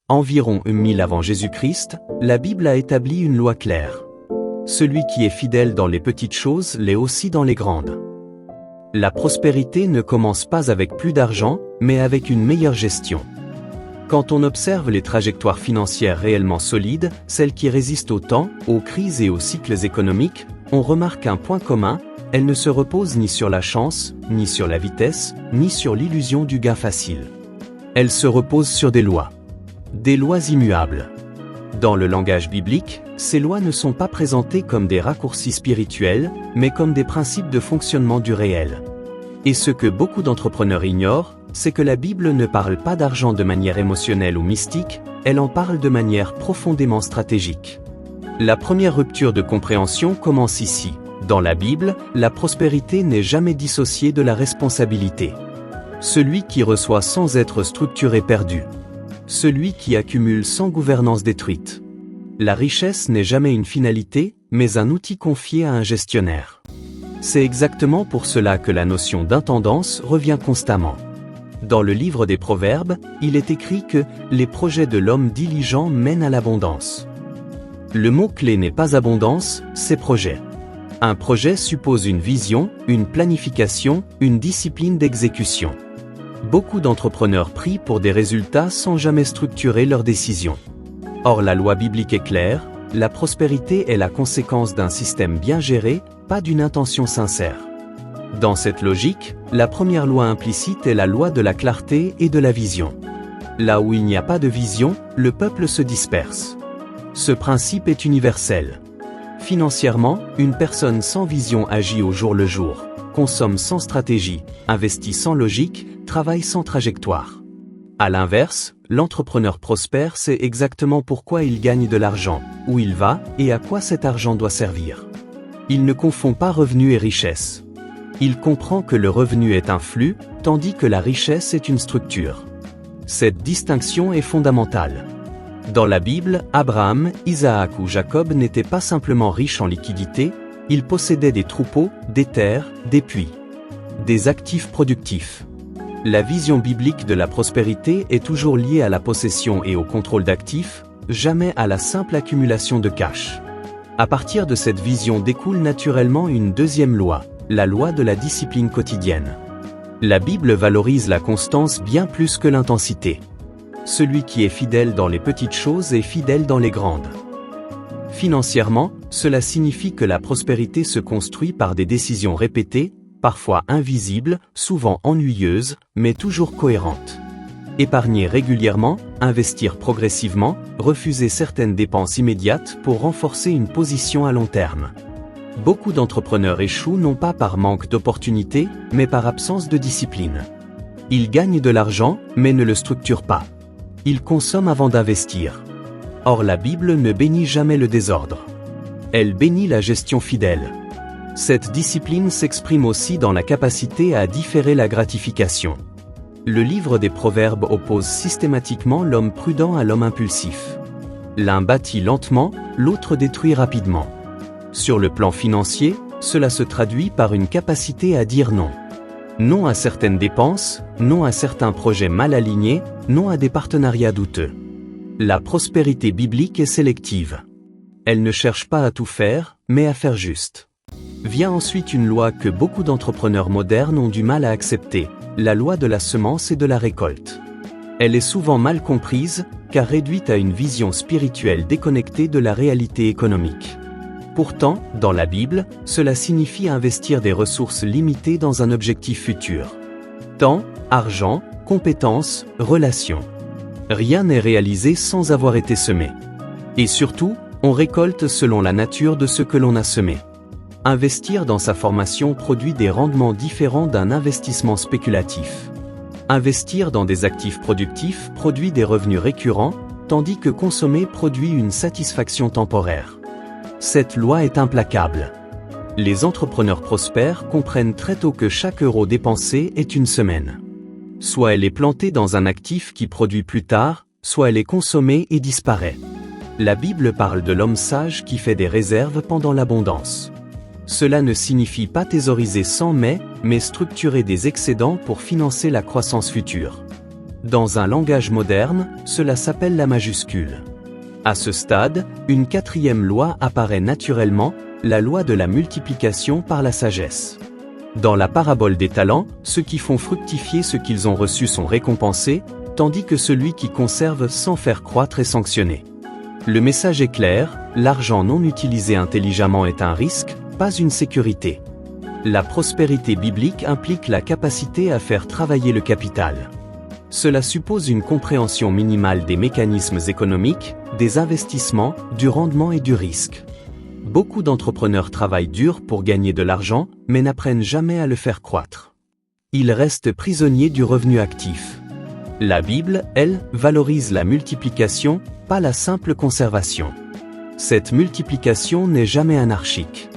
Environ 1000 avant Jésus-Christ, la Bible a établi une loi claire. Celui qui est fidèle dans les petites choses l'est aussi dans les grandes. La prospérité ne commence pas avec plus d'argent, mais avec une meilleure gestion. Quand on observe les trajectoires financières réellement solides, celles qui résistent au temps, aux crises et aux cycles économiques, on remarque un point commun, elles ne se reposent ni sur la chance, ni sur la vitesse, ni sur l'illusion du gain facile. Elles se reposent sur des lois immuables. Dans le langage biblique, ces lois ne sont pas présentées comme des raccourcis spirituels, mais comme des principes de fonctionnement du réel. Et ce que beaucoup d'entrepreneurs ignorent, c'est que la Bible ne parle pas d'argent de manière émotionnelle ou mystique, elle en parle de manière profondément stratégique. La première rupture de compréhension commence ici. Dans la Bible, la prospérité n'est jamais dissociée de la responsabilité. Celui qui reçoit sans être structuré perdu. Celui qui accumule sans gouvernance détruite. La richesse n'est jamais une finalité, mais un outil confié à un gestionnaire. C'est exactement pour cela que la notion d'intendance revient constamment. Dans le livre des Proverbes, il est écrit que « les projets de l'homme diligent mènent à l'abondance ». Le mot-clé n'est pas abondance, c'est projet. Un projet suppose une vision, une planification, une discipline d'exécution. Beaucoup d'entrepreneurs prient pour des résultats sans jamais structurer leurs décisions. Or la loi biblique est claire, la prospérité est la conséquence d'un système bien géré, pas d'une intention sincère. Dans cette logique, la première loi implicite est la loi de la clarté et de la vision. Là où il n'y a pas de vision, le peuple se disperse. Ce principe est universel. Financièrement, une personne sans vision agit au jour le jour, consomme sans stratégie, investit sans logique, travaille sans trajectoire. À l'inverse, l'entrepreneur prospère sait exactement pourquoi il gagne de l'argent, où il va et à quoi cet argent doit servir. Il ne confond pas revenu et richesse. Il comprend que le revenu est un flux, tandis que la richesse est une structure. Cette distinction est fondamentale. Dans la Bible, Abraham, Isaac ou Jacob n'étaient pas simplement riches en liquidités, ils possédaient des troupeaux, des terres, des puits, des actifs productifs. La vision biblique de la prospérité est toujours liée à la possession et au contrôle d'actifs, jamais à la simple accumulation de cash. À partir de cette vision découle naturellement une deuxième loi, la loi de la discipline quotidienne. La Bible valorise la constance bien plus que l'intensité. Celui qui est fidèle dans les petites choses est fidèle dans les grandes. Financièrement, cela signifie que la prospérité se construit par des décisions répétées, parfois invisibles, souvent ennuyeuses, mais toujours cohérentes. Épargner régulièrement, investir progressivement, refuser certaines dépenses immédiates pour renforcer une position à long terme. Beaucoup d'entrepreneurs échouent non pas par manque d'opportunités, mais par absence de discipline. Ils gagnent de l'argent, mais ne le structurent pas. Ils consomment avant d'investir. Or la Bible ne bénit jamais le désordre. Elle bénit la gestion fidèle. Cette discipline s'exprime aussi dans la capacité à différer la gratification. Le livre des Proverbes oppose systématiquement l'homme prudent à l'homme impulsif. L'un bâtit lentement, l'autre détruit rapidement. Sur le plan financier, cela se traduit par une capacité à dire non. Non à certaines dépenses, non à certains projets mal alignés, non à des partenariats douteux. La prospérité biblique est sélective. Elle ne cherche pas à tout faire, mais à faire juste. Vient ensuite une loi que beaucoup d'entrepreneurs modernes ont du mal à accepter, la loi de la semence et de la récolte. Elle est souvent mal comprise, car réduite à une vision spirituelle déconnectée de la réalité économique. Pourtant, dans la Bible, cela signifie investir des ressources limitées dans un objectif futur. Temps, argent, compétences, relations. Rien n'est réalisé sans avoir été semé. Et surtout, on récolte selon la nature de ce que l'on a semé. Investir dans sa formation produit des rendements différents d'un investissement spéculatif. Investir dans des actifs productifs produit des revenus récurrents, tandis que consommer produit une satisfaction temporaire. Cette loi est implacable. Les entrepreneurs prospères comprennent très tôt que chaque euro dépensé est une semaine. Soit elle est plantée dans un actif qui produit plus tard, soit elle est consommée et disparaît. La Bible parle de l'homme sage qui fait des réserves pendant l'abondance. Cela ne signifie pas thésauriser sans mais structurer des excédents pour financer la croissance future. Dans un langage moderne, cela s'appelle la majuscule. À ce stade, une quatrième loi apparaît naturellement, la loi de la multiplication par la sagesse. Dans la parabole des talents, ceux qui font fructifier ce qu'ils ont reçu sont récompensés, tandis que celui qui conserve sans faire croître est sanctionné. Le message est clair, l'argent non utilisé intelligemment est un risque, pas une sécurité. La prospérité biblique implique la capacité à faire travailler le capital. Cela suppose une compréhension minimale des mécanismes économiques, des investissements, du rendement et du risque. Beaucoup d'entrepreneurs travaillent dur pour gagner de l'argent, mais n'apprennent jamais à le faire croître. Ils restent prisonniers du revenu actif. La Bible, elle, valorise la multiplication, pas la simple conservation. Cette multiplication n'est jamais anarchique.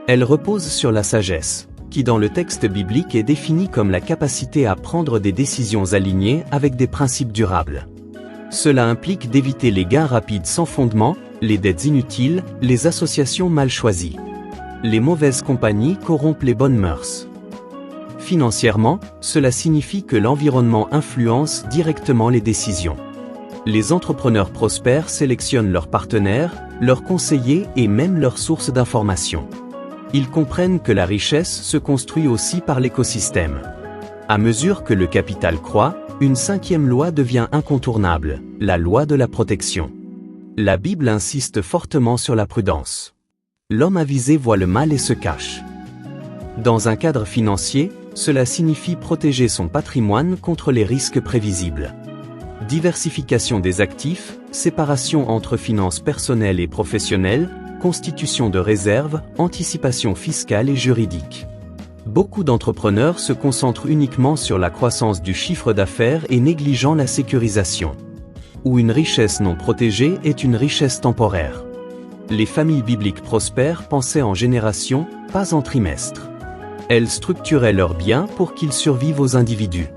Elle repose sur la sagesse, qui dans le texte biblique est définie comme la capacité à prendre des décisions alignées avec des principes durables. Cela implique d'éviter les gains rapides sans fondement, les dettes inutiles, les associations mal choisies. Les mauvaises compagnies corrompent les bonnes mœurs. Financièrement, cela signifie que l'environnement influence directement les décisions. Les entrepreneurs prospères sélectionnent leurs partenaires, leurs conseillers et même leurs sources d'information. Ils comprennent que la richesse se construit aussi par l'écosystème. À mesure que le capital croît, une cinquième loi devient incontournable, la loi de la protection. La Bible insiste fortement sur la prudence. L'homme avisé voit le mal et se cache. Dans un cadre financier, cela signifie protéger son patrimoine contre les risques prévisibles. Diversification des actifs, séparation entre finances personnelles et professionnelles, constitution de réserves, anticipation fiscale et juridique. Beaucoup d'entrepreneurs se concentrent uniquement sur la croissance du chiffre d'affaires et négligeant la sécurisation. Où une richesse non protégée est une richesse temporaire. Les familles bibliques prospères pensaient en générations, pas en trimestres. Elles structuraient leurs biens pour qu'ils survivent aux individus.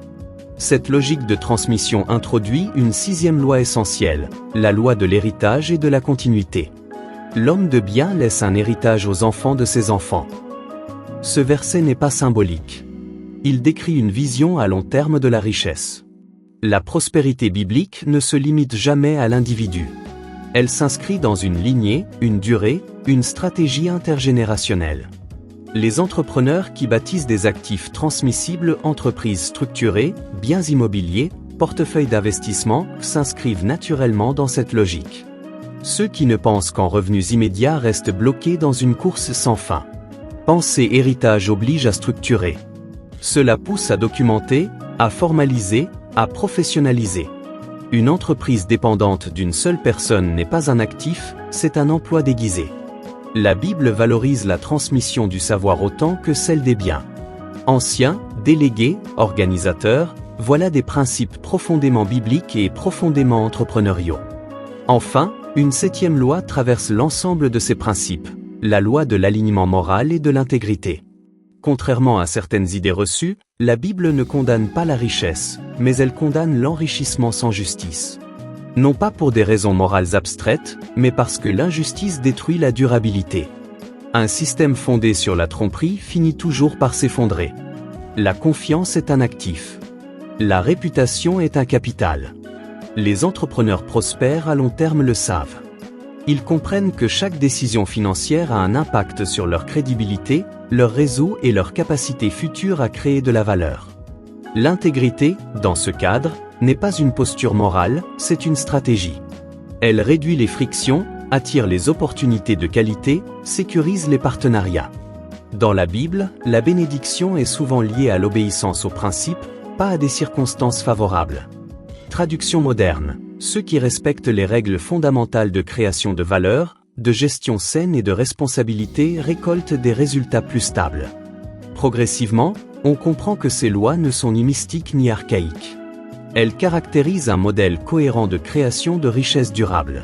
Cette logique de transmission introduit une sixième loi essentielle, la loi de l'héritage et de la continuité. L'homme de bien laisse un héritage aux enfants de ses enfants. Ce verset n'est pas symbolique. Il décrit une vision à long terme de la richesse. La prospérité biblique ne se limite jamais à l'individu. Elle s'inscrit dans une lignée, une durée, une stratégie intergénérationnelle. Les entrepreneurs qui bâtissent des actifs transmissibles, entreprises structurées, biens immobiliers, portefeuilles d'investissement, s'inscrivent naturellement dans cette logique. Ceux qui ne pensent qu'en revenus immédiats restent bloqués dans une course sans fin. Penser héritage oblige à structurer. Cela pousse à documenter, à formaliser, à professionnaliser. Une entreprise dépendante d'une seule personne n'est pas un actif, c'est un emploi déguisé. La Bible valorise la transmission du savoir autant que celle des biens. Anciens, délégués, organisateurs, voilà des principes profondément bibliques et profondément entrepreneuriaux. Enfin, une septième loi traverse l'ensemble de ces principes, la loi de l'alignement moral et de l'intégrité. Contrairement à certaines idées reçues, la Bible ne condamne pas la richesse, mais elle condamne l'enrichissement sans justice. Non pas pour des raisons morales abstraites, mais parce que l'injustice détruit la durabilité. Un système fondé sur la tromperie finit toujours par s'effondrer. La confiance est un actif. La réputation est un capital. Les entrepreneurs prospères à long terme le savent. Ils comprennent que chaque décision financière a un impact sur leur crédibilité, leur réseau et leur capacité future à créer de la valeur. L'intégrité, dans ce cadre, n'est pas une posture morale, c'est une stratégie. Elle réduit les frictions, attire les opportunités de qualité, sécurise les partenariats. Dans la Bible, la bénédiction est souvent liée à l'obéissance aux principes, pas à des circonstances favorables. Traduction moderne. Ceux qui respectent les règles fondamentales de création de valeur, de gestion saine et de responsabilité récoltent des résultats plus stables. Progressivement, on comprend que ces lois ne sont ni mystiques ni archaïques. Elles caractérisent un modèle cohérent de création de richesses durables.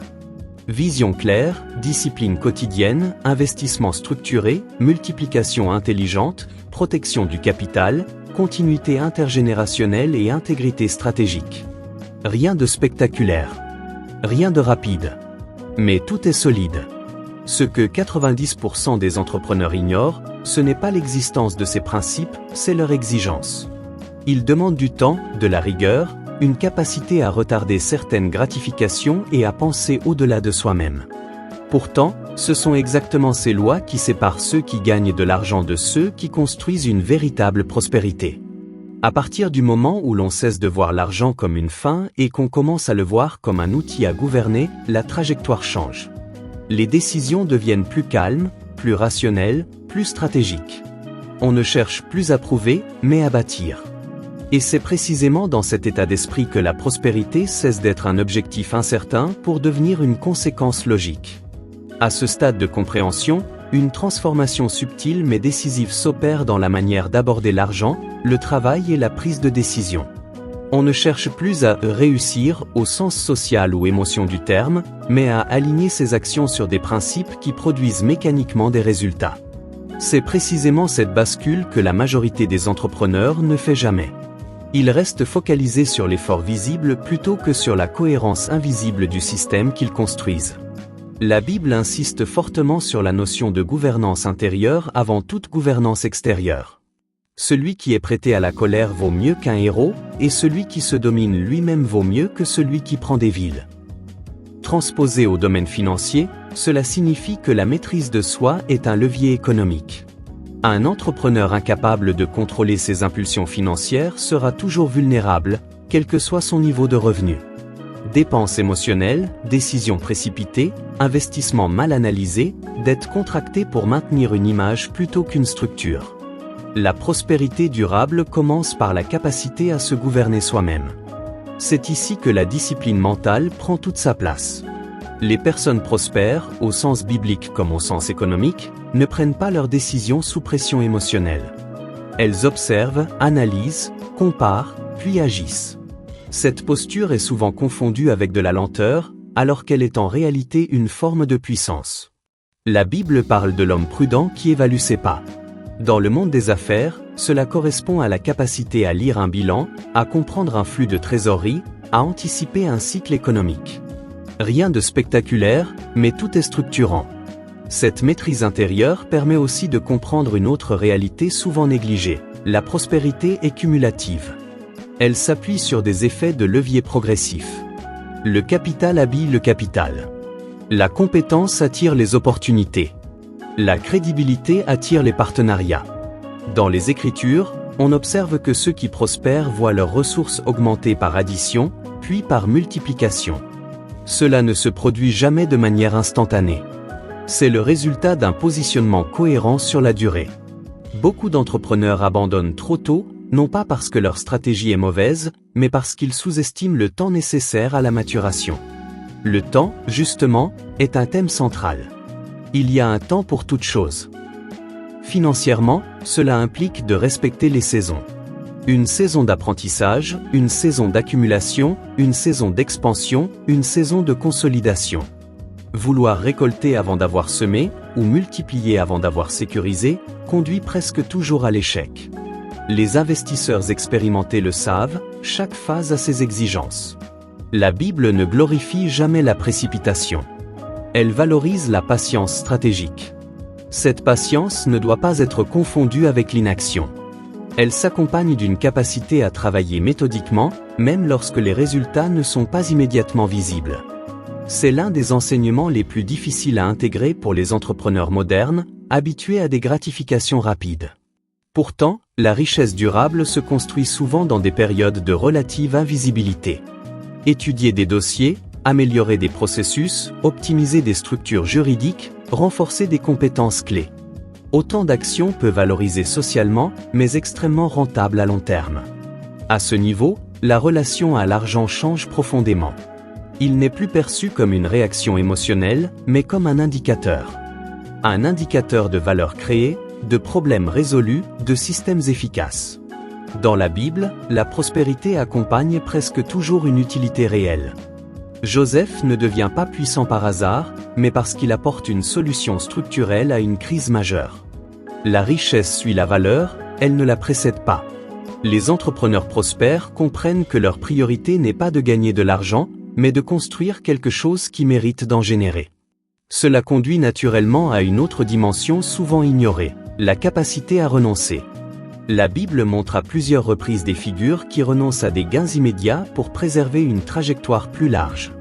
Vision claire, discipline quotidienne, investissement structuré, multiplication intelligente, protection du capital, continuité intergénérationnelle et intégrité stratégique. Rien de spectaculaire. Rien de rapide. Mais tout est solide. Ce que 90% des entrepreneurs ignorent, ce n'est pas l'existence de ces principes, c'est leur exigence. Ils demandent du temps, de la rigueur, une capacité à retarder certaines gratifications et à penser au-delà de soi-même. Pourtant, ce sont exactement ces lois qui séparent ceux qui gagnent de l'argent de ceux qui construisent une véritable prospérité. À partir du moment où l'on cesse de voir l'argent comme une fin et qu'on commence à le voir comme un outil à gouverner, la trajectoire change. Les décisions deviennent plus calmes, plus rationnelles, plus stratégiques. On ne cherche plus à prouver, mais à bâtir. Et c'est précisément dans cet état d'esprit que la prospérité cesse d'être un objectif incertain pour devenir une conséquence logique. À ce stade de compréhension, une transformation subtile mais décisive s'opère dans la manière d'aborder l'argent, le travail et la prise de décision. On ne cherche plus à réussir au sens social ou émotion du terme, mais à aligner ses actions sur des principes qui produisent mécaniquement des résultats. C'est précisément cette bascule que la majorité des entrepreneurs ne fait jamais. Ils restent focalisés sur l'effort visible plutôt que sur la cohérence invisible du système qu'ils construisent. La Bible insiste fortement sur la notion de gouvernance intérieure avant toute gouvernance extérieure. Celui qui est prêté à la colère vaut mieux qu'un héros, et celui qui se domine lui-même vaut mieux que celui qui prend des villes. Transposé au domaine financier, cela signifie que la maîtrise de soi est un levier économique. Un entrepreneur incapable de contrôler ses impulsions financières sera toujours vulnérable, quel que soit son niveau de revenu. Dépenses émotionnelles, décisions précipitées, investissements mal analysés, dettes contractées pour maintenir une image plutôt qu'une structure. La prospérité durable commence par la capacité à se gouverner soi-même. C'est ici que la discipline mentale prend toute sa place. Les personnes prospères, au sens biblique comme au sens économique, ne prennent pas leurs décisions sous pression émotionnelle. Elles observent, analysent, comparent, puis agissent. Cette posture est souvent confondue avec de la lenteur, alors qu'elle est en réalité une forme de puissance. La Bible parle de l'homme prudent qui évalue ses pas. Dans le monde des affaires, cela correspond à la capacité à lire un bilan, à comprendre un flux de trésorerie, à anticiper un cycle économique. Rien de spectaculaire, mais tout est structurant. Cette maîtrise intérieure permet aussi de comprendre une autre réalité souvent négligée. La prospérité est cumulative. Elle s'appuie sur des effets de levier progressifs. Le capital habille le capital. La compétence attire les opportunités. La crédibilité attire les partenariats. Dans les Écritures, on observe que ceux qui prospèrent voient leurs ressources augmenter par addition, puis par multiplication. Cela ne se produit jamais de manière instantanée. C'est le résultat d'un positionnement cohérent sur la durée. Beaucoup d'entrepreneurs abandonnent trop tôt, non pas parce que leur stratégie est mauvaise, mais parce qu'ils sous-estiment le temps nécessaire à la maturation. Le temps, justement, est un thème central. Il y a un temps pour toute chose. Financièrement, cela implique de respecter les saisons. Une saison d'apprentissage, une saison d'accumulation, une saison d'expansion, une saison de consolidation. Vouloir récolter avant d'avoir semé, ou multiplier avant d'avoir sécurisé, conduit presque toujours à l'échec. Les investisseurs expérimentés le savent, chaque phase a ses exigences. La Bible ne glorifie jamais la précipitation. Elle valorise la patience stratégique. Cette patience ne doit pas être confondue avec l'inaction. Elle s'accompagne d'une capacité à travailler méthodiquement, même lorsque les résultats ne sont pas immédiatement visibles. C'est l'un des enseignements les plus difficiles à intégrer pour les entrepreneurs modernes, habitués à des gratifications rapides. Pourtant, la richesse durable se construit souvent dans des périodes de relative invisibilité. Étudier des dossiers, améliorer des processus, optimiser des structures juridiques, renforcer des compétences clés. Autant d'actions peut valoriser socialement, mais extrêmement rentable à long terme. À ce niveau, la relation à l'argent change profondément. Il n'est plus perçu comme une réaction émotionnelle, mais comme un indicateur. Un indicateur de valeur créée, de problèmes résolus, de systèmes efficaces. Dans la Bible, la prospérité accompagne presque toujours une utilité réelle. Joseph ne devient pas puissant par hasard, mais parce qu'il apporte une solution structurelle à une crise majeure. La richesse suit la valeur, elle ne la précède pas. Les entrepreneurs prospères comprennent que leur priorité n'est pas de gagner de l'argent, mais de construire quelque chose qui mérite d'en générer. Cela conduit naturellement à une autre dimension souvent ignorée, la capacité à renoncer. La Bible montre à plusieurs reprises des figures qui renoncent à des gains immédiats pour préserver une trajectoire plus large.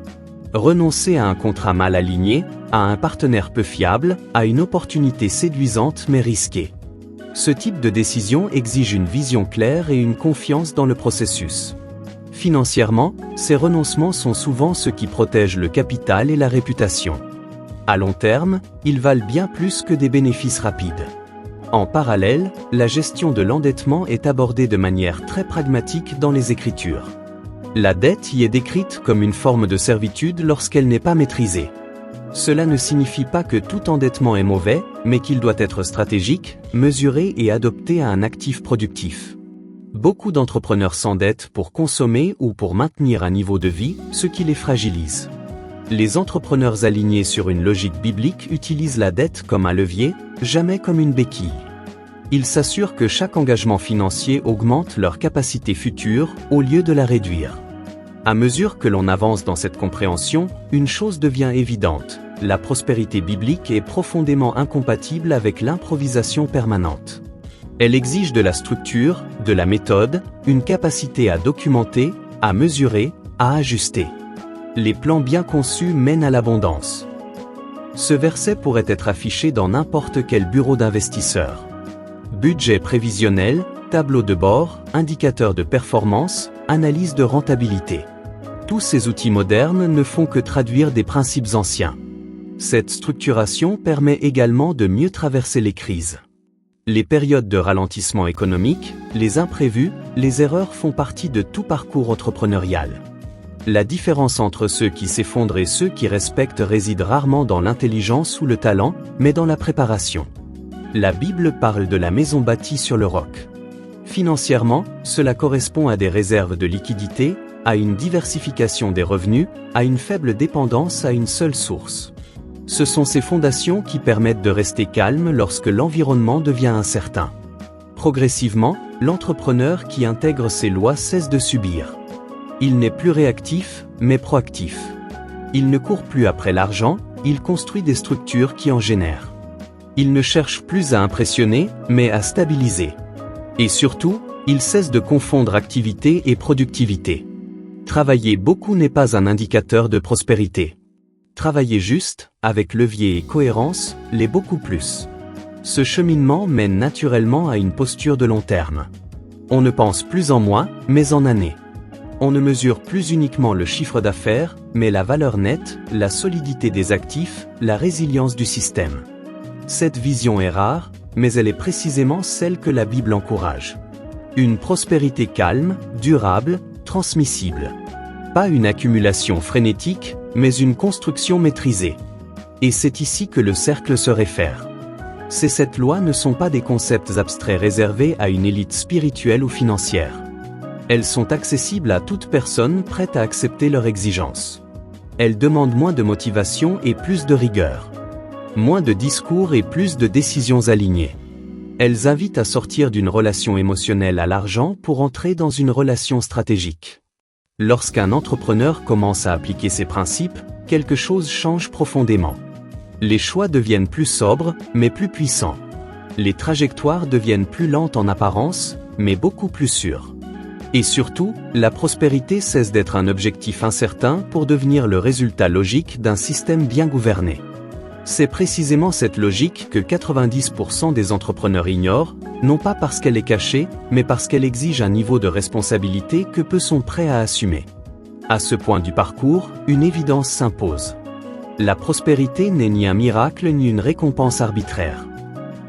Renoncer à un contrat mal aligné, à un partenaire peu fiable, à une opportunité séduisante mais risquée. Ce type de décision exige une vision claire et une confiance dans le processus. Financièrement, ces renoncements sont souvent ceux qui protègent le capital et la réputation. À long terme, ils valent bien plus que des bénéfices rapides. En parallèle, la gestion de l'endettement est abordée de manière très pragmatique dans les Écritures. La dette y est décrite comme une forme de servitude lorsqu'elle n'est pas maîtrisée. Cela ne signifie pas que tout endettement est mauvais, mais qu'il doit être stratégique, mesuré et adopté à un actif productif. Beaucoup d'entrepreneurs s'endettent pour consommer ou pour maintenir un niveau de vie, ce qui les fragilise. Les entrepreneurs alignés sur une logique biblique utilisent la dette comme un levier, jamais comme une béquille. Ils s'assurent que chaque engagement financier augmente leur capacité future, au lieu de la réduire. À mesure que l'on avance dans cette compréhension, une chose devient évidente: la prospérité biblique est profondément incompatible avec l'improvisation permanente. Elle exige de la structure, de la méthode, une capacité à documenter, à mesurer, à ajuster. Les plans bien conçus mènent à l'abondance. Ce verset pourrait être affiché dans n'importe quel bureau d'investisseur. Budget prévisionnel, tableau de bord, indicateur de performance, analyse de rentabilité. Tous ces outils modernes ne font que traduire des principes anciens. Cette structuration permet également de mieux traverser les crises. Les périodes de ralentissement économique, les imprévus, les erreurs font partie de tout parcours entrepreneurial. La différence entre ceux qui s'effondrent et ceux qui respectent réside rarement dans l'intelligence ou le talent, mais dans la préparation. La Bible parle de la maison bâtie sur le roc. Financièrement, cela correspond à des réserves de liquidité, à une diversification des revenus, à une faible dépendance à une seule source. Ce sont ces fondations qui permettent de rester calme lorsque l'environnement devient incertain. Progressivement, l'entrepreneur qui intègre ces lois cesse de subir. Il n'est plus réactif, mais proactif. Il ne court plus après l'argent, il construit des structures qui en génèrent. Il ne cherche plus à impressionner, mais à stabiliser. Et surtout, il cesse de confondre activité et productivité. Travailler beaucoup n'est pas un indicateur de prospérité. Travailler juste, avec levier et cohérence, l'est beaucoup plus. Ce cheminement mène naturellement à une posture de long terme. On ne pense plus en mois, mais en années. On ne mesure plus uniquement le chiffre d'affaires, mais la valeur nette, la solidité des actifs, la résilience du système. Cette vision est rare, mais elle est précisément celle que la Bible encourage. Une prospérité calme, durable, transmissible. Pas une accumulation frénétique, mais une construction maîtrisée. Et c'est ici que le cercle se réfère. Ces 7 lois ne sont pas des concepts abstraits réservés à une élite spirituelle ou financière. Elles sont accessibles à toute personne prête à accepter leurs exigences. Elles demandent moins de motivation et plus de rigueur. Moins de discours et plus de décisions alignées. Elles invitent à sortir d'une relation émotionnelle à l'argent pour entrer dans une relation stratégique. Lorsqu'un entrepreneur commence à appliquer ces principes, quelque chose change profondément. Les choix deviennent plus sobres, mais plus puissants. Les trajectoires deviennent plus lentes en apparence, mais beaucoup plus sûres. Et surtout, la prospérité cesse d'être un objectif incertain pour devenir le résultat logique d'un système bien gouverné. C'est précisément cette logique que 90% des entrepreneurs ignorent, non pas parce qu'elle est cachée, mais parce qu'elle exige un niveau de responsabilité que peu sont prêts à assumer. À ce point du parcours, une évidence s'impose. La prospérité n'est ni un miracle ni une récompense arbitraire.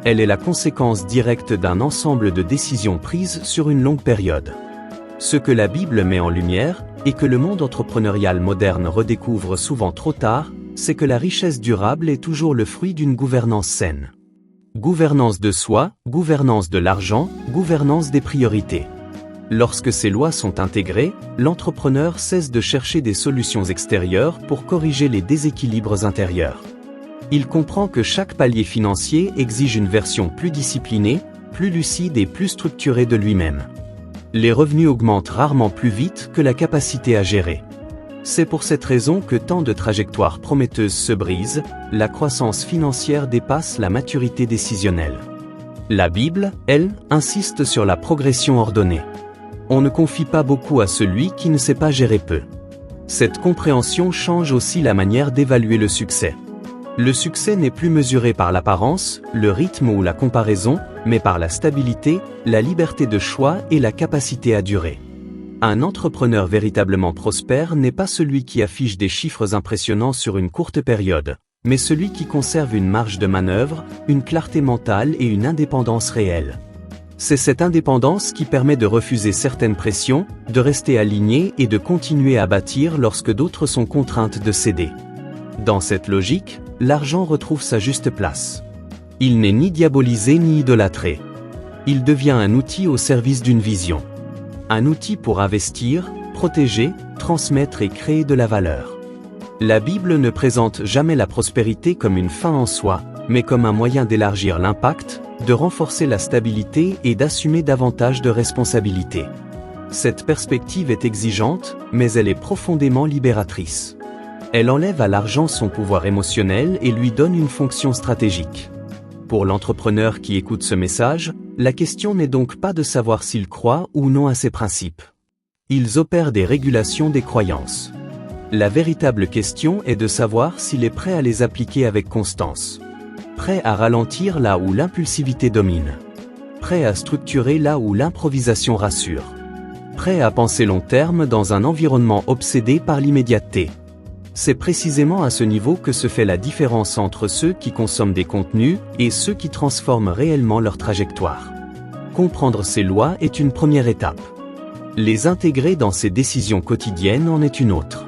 Elle est la conséquence directe d'un ensemble de décisions prises sur une longue période. Ce que la Bible met en lumière, et que le monde entrepreneurial moderne redécouvre souvent trop tard, c'est que la richesse durable est toujours le fruit d'une gouvernance saine. Gouvernance de soi, gouvernance de l'argent, gouvernance des priorités. Lorsque ces lois sont intégrées, l'entrepreneur cesse de chercher des solutions extérieures pour corriger les déséquilibres intérieurs. Il comprend que chaque palier financier exige une version plus disciplinée, plus lucide et plus structurée de lui-même. Les revenus augmentent rarement plus vite que la capacité à gérer. C'est pour cette raison que tant de trajectoires prometteuses se brisent, la croissance financière dépasse la maturité décisionnelle. La Bible, elle, insiste sur la progression ordonnée. On ne confie pas beaucoup à celui qui ne sait pas gérer peu. Cette compréhension change aussi la manière d'évaluer le succès. Le succès n'est plus mesuré par l'apparence, le rythme ou la comparaison, mais par la stabilité, la liberté de choix et la capacité à durer. Un entrepreneur véritablement prospère n'est pas celui qui affiche des chiffres impressionnants sur une courte période, mais celui qui conserve une marge de manœuvre, une clarté mentale et une indépendance réelle. C'est cette indépendance qui permet de refuser certaines pressions, de rester aligné et de continuer à bâtir lorsque d'autres sont contraintes de céder. Dans cette logique, l'argent retrouve sa juste place. Il n'est ni diabolisé ni idolâtré. Il devient un outil au service d'une vision. Un outil pour investir, protéger, transmettre et créer de la valeur. La Bible ne présente jamais la prospérité comme une fin en soi, mais comme un moyen d'élargir l'impact, de renforcer la stabilité et d'assumer davantage de responsabilités. Cette perspective est exigeante, mais elle est profondément libératrice. Elle enlève à l'argent son pouvoir émotionnel et lui donne une fonction stratégique. Pour l'entrepreneur qui écoute ce message, la question n'est donc pas de savoir s'il croit ou non à ses principes. Ils opèrent des régulations des croyances. La véritable question est de savoir s'il est prêt à les appliquer avec constance. Prêt à ralentir là où l'impulsivité domine. Prêt à structurer là où l'improvisation rassure. Prêt à penser long terme dans un environnement obsédé par l'immédiateté. C'est précisément à ce niveau que se fait la différence entre ceux qui consomment des contenus et ceux qui transforment réellement leur trajectoire. Comprendre ces lois est une première étape. Les intégrer dans ses décisions quotidiennes en est une autre.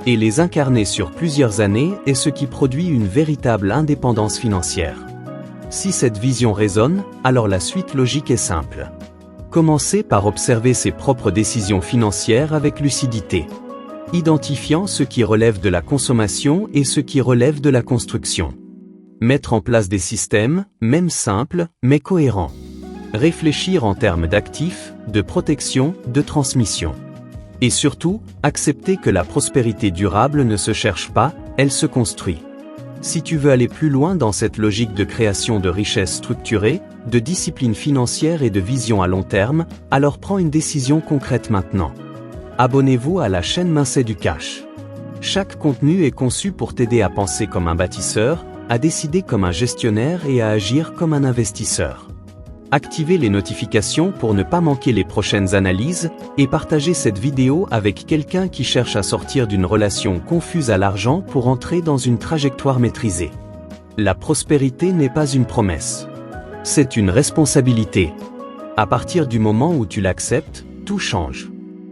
Et les incarner sur plusieurs années est ce qui produit une véritable indépendance financière. Si cette vision résonne, alors la suite logique est simple. Commencez par observer ses propres décisions financières avec lucidité, identifiant ce qui relève de la consommation et ce qui relève de la construction. Mettre en place des systèmes, même simples, mais cohérents. Réfléchir en termes d'actifs, de protection, de transmission. Et surtout, accepter que la prospérité durable ne se cherche pas, elle se construit. Si tu veux aller plus loin dans cette logique de création de richesses structurées, de discipline financière et de vision à long terme, alors prends une décision concrète maintenant. Abonnez-vous à la chaîne Mindset du Cash. Chaque contenu est conçu pour t'aider à penser comme un bâtisseur, à décider comme un gestionnaire et à agir comme un investisseur. Activez les notifications pour ne pas manquer les prochaines analyses et partagez cette vidéo avec quelqu'un qui cherche à sortir d'une relation confuse à l'argent pour entrer dans une trajectoire maîtrisée. La prospérité n'est pas une promesse. C'est une responsabilité. À partir du moment où tu l'acceptes, tout change.